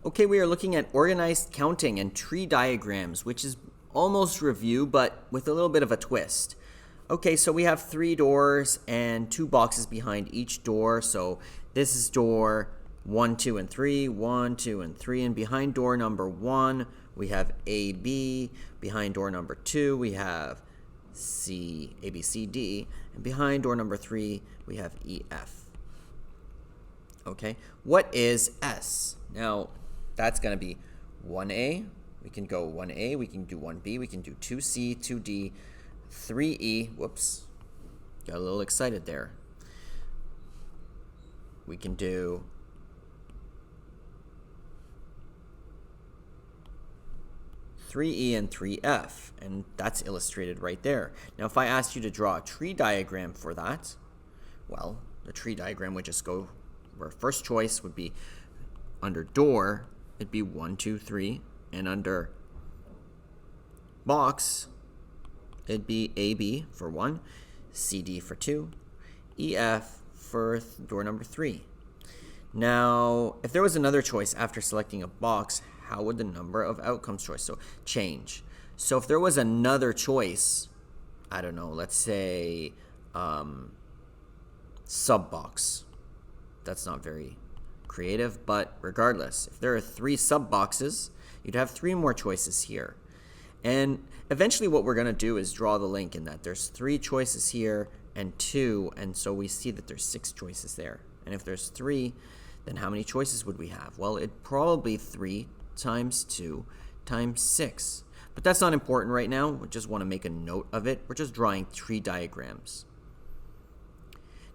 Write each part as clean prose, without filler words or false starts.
Okay, we are looking at organized counting and tree diagrams, which is almost review, but with a little bit of a twist. Okay, so we have 3 doors and 2 boxes behind each door. So this is door 1, 2, and 3, 1, 2, and 3. And behind door number 1, we have A, B. Behind door number 2, we have C, A, B, C, D. And behind door number 3, we have E, F. Okay, what is S? Now, that's going to be 1A. We can go 1A, we can do 1B, we can do 2C, 2D, 3E. Whoops, got a little excited there. We can do 3E and 3F, and that's illustrated right there. Now, if I asked you to draw a tree diagram for that, well, the tree diagram would just go, our first choice would be under door, it'd be 1, 2, 3, and under box, it'd be AB for 1, CD for 2, EF for door number 3. Now, if there was another choice after selecting a box, how would the number of outcomes choice change? So if there was another choice, I don't know, let's say sub box. That's not very creative, but regardless, if there are 3 sub boxes, you'd have 3 more choices here. And eventually what we're going to do is draw the link in that there's 3 choices here and 2, and so we see that there's 6 choices there. And if there's 3, then how many choices would we have? Well, it'd probably 3 times 2 times 6. But that's not important right now. We just want to make a note of it. We're just drawing tree diagrams.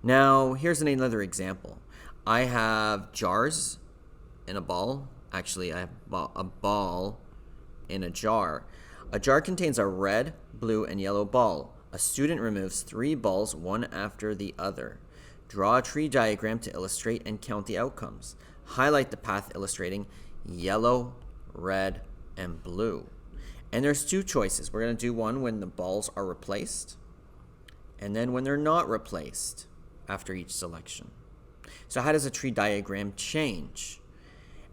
Now, here's another example. I have jars in a ball. Actually, I have a ball in a jar. A jar contains a red, blue, and yellow ball. A student removes 3 balls, one after the other. Draw a tree diagram to illustrate and count the outcomes. Highlight the path illustrating yellow, red, and blue. And there's 2 choices. We're going to do one when the balls are replaced, and then when they're not replaced after each selection. So how does a tree diagram change?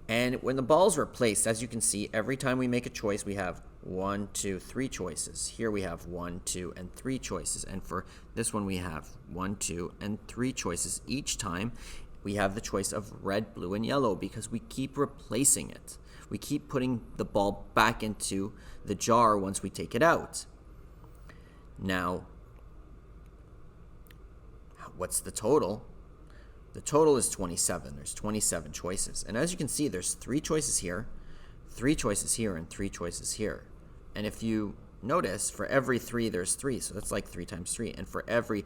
And when the ball's replaced, as you can see, every time we make a choice, we have 1, 2, 3 choices. Here we have 1, 2, and 3 choices. And for this one, we have 1, 2, and 3 choices. Each time, we have the choice of red, blue, and yellow because we keep replacing it. We keep putting the ball back into the jar once we take it out. Now, what's the total? The total is 27. There's 27 choices. And as you can see, there's 3 choices here, 3 choices here, and 3 choices here. And if you notice, for every 3, there's 3. So that's like 3 times 3. And for every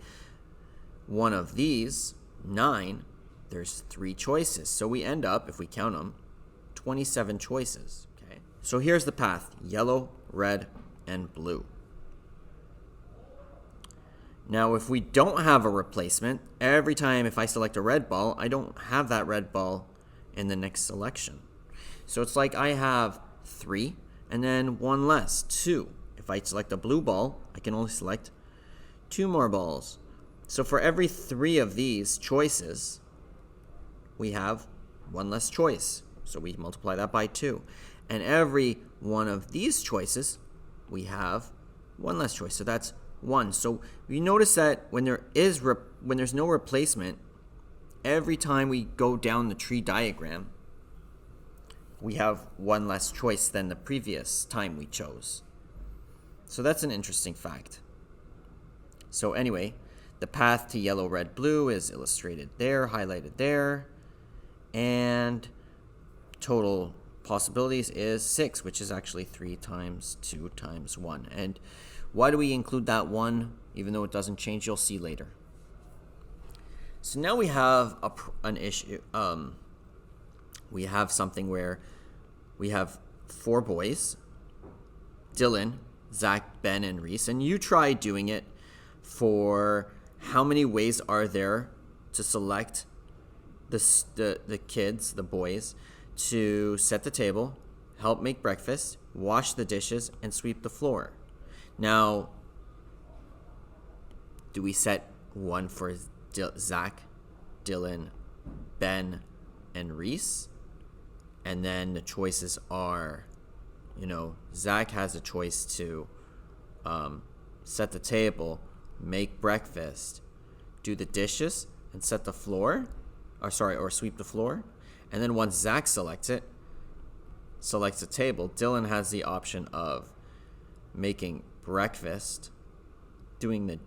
one of these, 9, there's 3 choices. So we end up, if we count them, 27 choices. Okay. So here's the path: yellow, red, and blue. Now, if we don't have a replacement, every time if I select a red ball, I don't have that red ball in the next selection. So it's like I have 3 and then 1 less, 2. If I select a blue ball, I can only select 2 more balls. So for every 3 of these choices, we have 1 less choice. So we multiply that by 2. And every one of these choices, we have 1 less choice. So that's 1. So you notice that when there's no replacement, every time we go down the tree diagram, we have 1 less choice than the previous time we chose. So that's an interesting fact. So anyway, the path to yellow, red, blue is illustrated there, highlighted there, and total possibilities is 6, which is actually 3 times 2 times 1. And why do we include that 1, even though it doesn't change? You'll see later. So now we have an issue. We have something where we have 4 boys: Dylan, Zach, Ben, and Reese. And you try doing it for how many ways are there to select the kids, the boys, to set the table, help make breakfast, wash the dishes, and sweep the floor. Now, do we set 1 for Zach, Dylan, Ben, and Reese? And then the choices are, Zach has a choice to set the table, make breakfast, do the dishes, and set the floor, or sweep the floor. And then once Zach selects the table, Dylan has the option of making breakfast, doing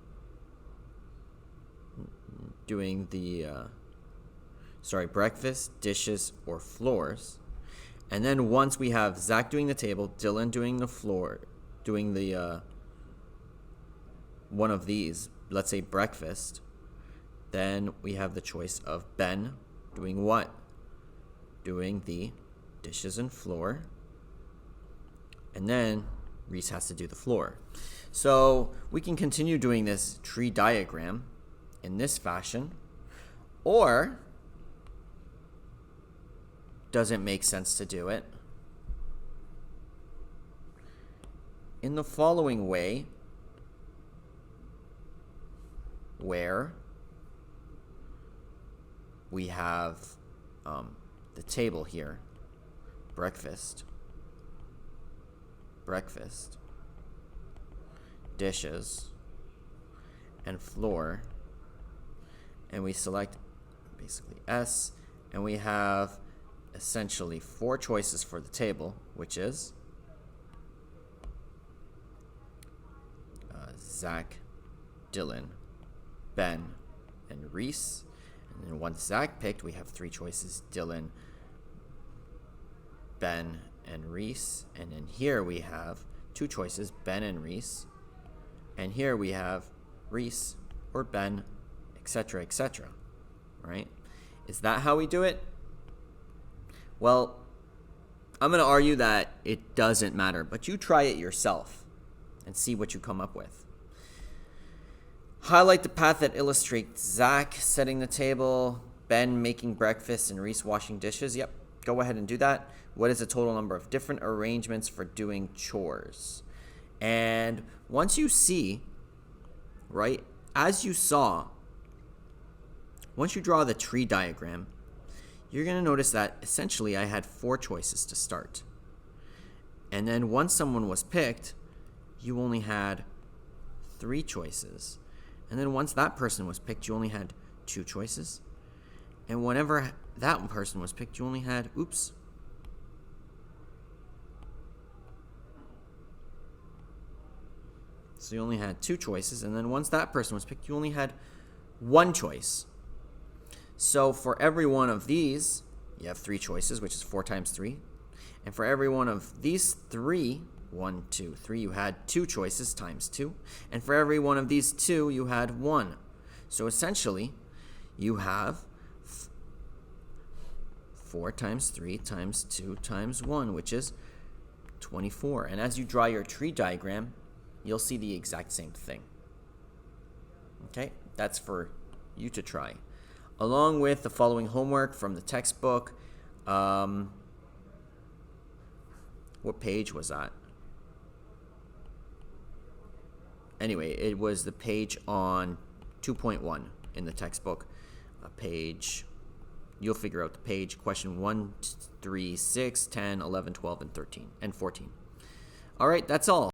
breakfast, dishes, or floors. And then once we have Zach doing the table, Dylan doing the floor, doing the one of these, let's say breakfast, then we have the choice of Ben doing what? Doing the dishes and floor. And then Reese has to do the floor. So we can continue doing this tree diagram in this fashion, or does it make sense to do it in the following way, where we have the table here, breakfast, dishes, and floor, and we select basically S, and we have essentially 4 choices for the table, which is Zach, Dylan, Ben, and Reese. And then once Zach picked, we have 3 choices: Dylan, Ben, and Reese. And then here we have 2 choices: Ben and Reese. And here we have Reese or Ben, etc., etc. Right? Is that how we do it? Well, I'm going to argue that it doesn't matter, but you try it yourself and see what you come up with. Highlight the path that illustrates Zach setting the table, Ben making breakfast, and Reese washing dishes. Yep, go ahead and do that. What is the total number of different arrangements for doing chores? And once you see, right, as you saw, once you draw the tree diagram, you're going to notice that essentially I had 4 choices to start. And then once someone was picked, you only had 3 choices. And then once that person was picked, you only had 2 choices. And whenever that person was picked, you only had, So you only had 2 choices. And then once that person was picked, you only had 1 choice. So for every one of these, you have 3 choices, which is 4 times 3. And for every one of these 3, 1, 2, 3, you had 2 choices times 2. And for every one of these 2, you had 1. So essentially, you have 4 times 3 times 2 times 1, which is 24. And as you draw your tree diagram, you'll see the exact same thing. Okay, that's for you to try. Along with the following homework from the textbook. What page was that? Anyway, it was the page on 2.1 in the textbook. You'll figure out the page. Question 1, 3, 6, 10, 11, 12, and 13, and 14. All right, that's all.